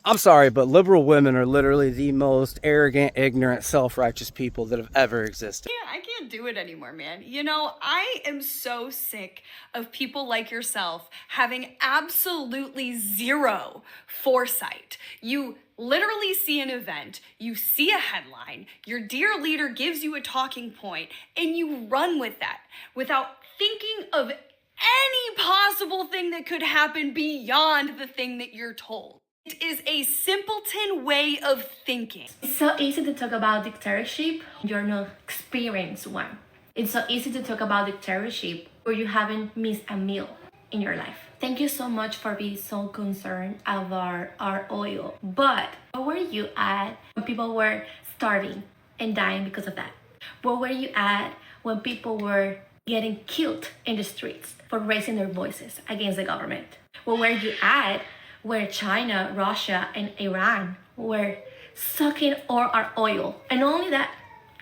I'm sorry, but liberal women are literally the most arrogant, ignorant, self-righteous people that have ever existed. I can't do it anymore, man. You know, I am so sick of people like yourself having absolutely zero foresight. You literally see an event, you see a headline, your dear leader gives you a talking point, and you run with that without thinking of any possible thing that could happen beyond the thing that you're told. It is a simpleton way of thinking. It's so easy to talk about dictatorship. You're not experienced one. It's so easy to talk about dictatorship where you haven't missed a meal in your life. Thank you so much for being so concerned about our oil. But where were you at when people were starving and dying because of that? Where were you at when people were getting killed in the streets for raising their voices against the government? Where were you at where China, Russia, and Iran were sucking all our oil? And only that,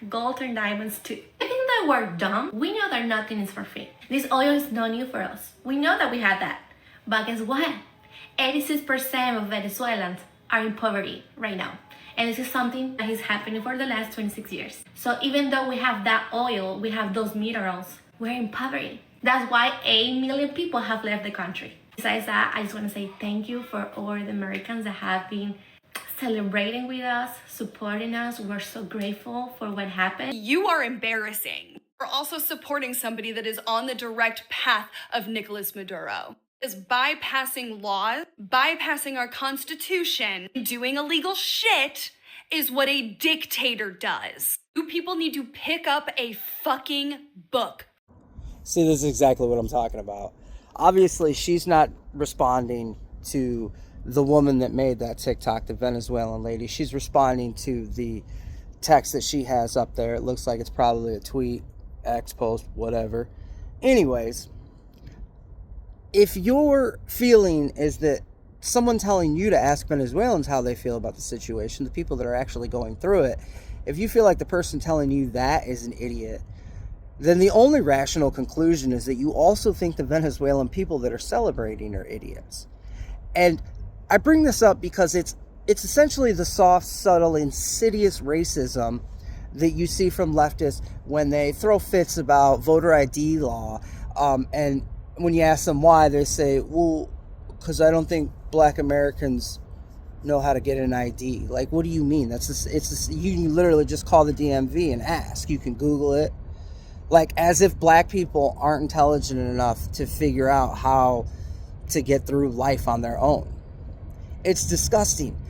gold and diamonds too. I think that we're dumb. We know that nothing is for free. This oil is not new for us. We know that we had that. But guess what? 86% of Venezuelans are in poverty right now. And this is something that is happening for the last 26 years. So even though we have that oil, we have those minerals, we're in poverty. That's why 8 million people have left the country. Besides that, I just want to say thank you for all the Americans that have been celebrating with us, supporting us. We're so grateful for what happened. You are embarrassing. We're also supporting somebody that is on the direct path of Nicolas Maduro. Is bypassing laws, bypassing our constitution, doing illegal shit is what a dictator does. You people need to pick up a fucking book. See, this is exactly what I'm talking about. Obviously, she's not responding to the woman that made that TikTok, the Venezuelan lady. She's responding to the text that she has up there. It looks like it's probably a tweet, X post, whatever. Anyways, if your feeling is that someone telling you to ask Venezuelans how they feel about the situation, the people that are actually going through it, if you feel like the person telling you that is an idiot, then the only rational conclusion is that you also think the Venezuelan people that are celebrating are idiots. And I bring this up because it's essentially the soft, subtle, insidious racism that you see from leftists when they throw fits about voter ID law. And when you ask them why, they say, well, because I don't think black Americans know how to get an ID. Like, what do you mean? You literally just call the DMV and ask. You can Google it. Like, as if black people aren't intelligent enough to figure out how to get through life on their own. It's disgusting.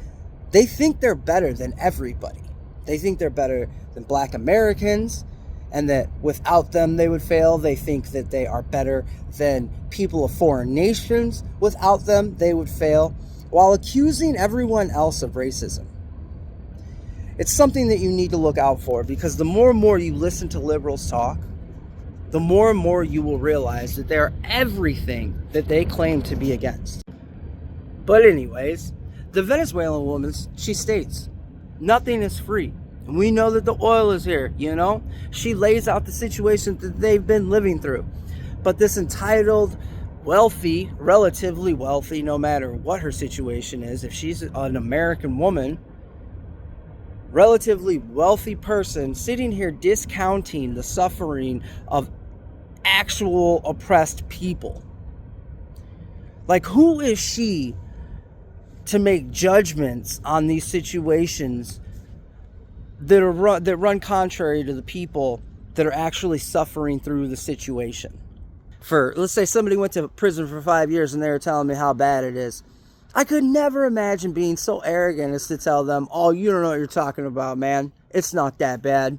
They think they're better than everybody. They think they're better than black Americans, and that without them they would fail. They think that they are better than people of foreign nations. Without them they would fail, while accusing everyone else of racism. It's something that you need to look out for, because the more and more you listen to liberals talk, the more and more you will realize that they're everything that they claim to be against. But anyways, the Venezuelan woman, she states, nothing is free. And we know that the oil is here, you know? She lays out the situation that they've been living through. But this entitled, wealthy, relatively wealthy, no matter what her situation is, if she's an American woman, relatively wealthy person sitting here discounting the suffering of actual oppressed people. Like, who is she to make judgments on these situations that run contrary to the people that are actually suffering through the situation? Let's say somebody went to prison for 5 years and they were telling me how bad it is. I could never imagine being so arrogant as to tell them, oh, you don't know what you're talking about, man. It's not that bad.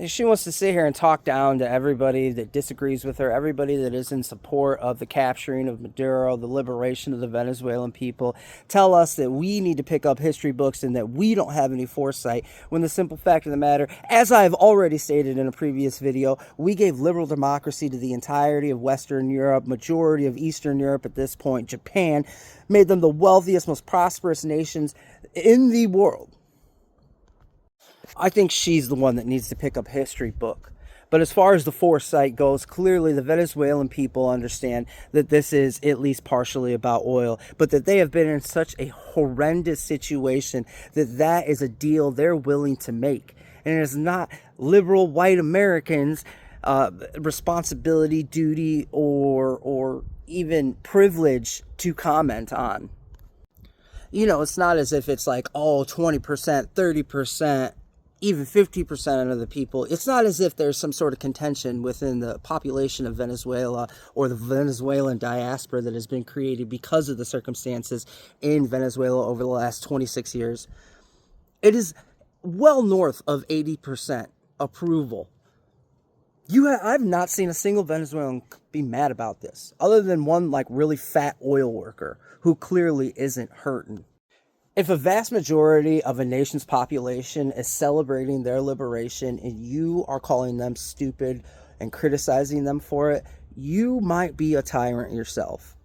She wants to sit here and talk down to everybody that disagrees with her, everybody that is in support of the capturing of Maduro, the liberation of the Venezuelan people, tell us that we need to pick up history books and that we don't have any foresight, when the simple fact of the matter, as I've already stated in a previous video, we gave liberal democracy to the entirety of Western Europe, majority of Eastern Europe at this point, Japan, made them the wealthiest, most prosperous nations in the world. I think she's the one that needs to pick up a history book. But as far as the foresight goes, clearly the Venezuelan people understand that this is at least partially about oil, but that they have been in such a horrendous situation that that is a deal they're willing to make. And it is not liberal white Americans' responsibility, duty, or even privilege to comment on. You know, it's not as if it's like, oh, 20%, 30%, even 50% of the people. It's not as if there's some sort of contention within the population of Venezuela or the Venezuelan diaspora that has been created because of the circumstances in Venezuela over the last 26 years. It is well north of 80% approval. I've not seen a single Venezuelan be mad about this, other than one like really fat oil worker who clearly isn't hurting. If a vast majority of a nation's population is celebrating their liberation and you are calling them stupid and criticizing them for it, you might be a tyrant yourself.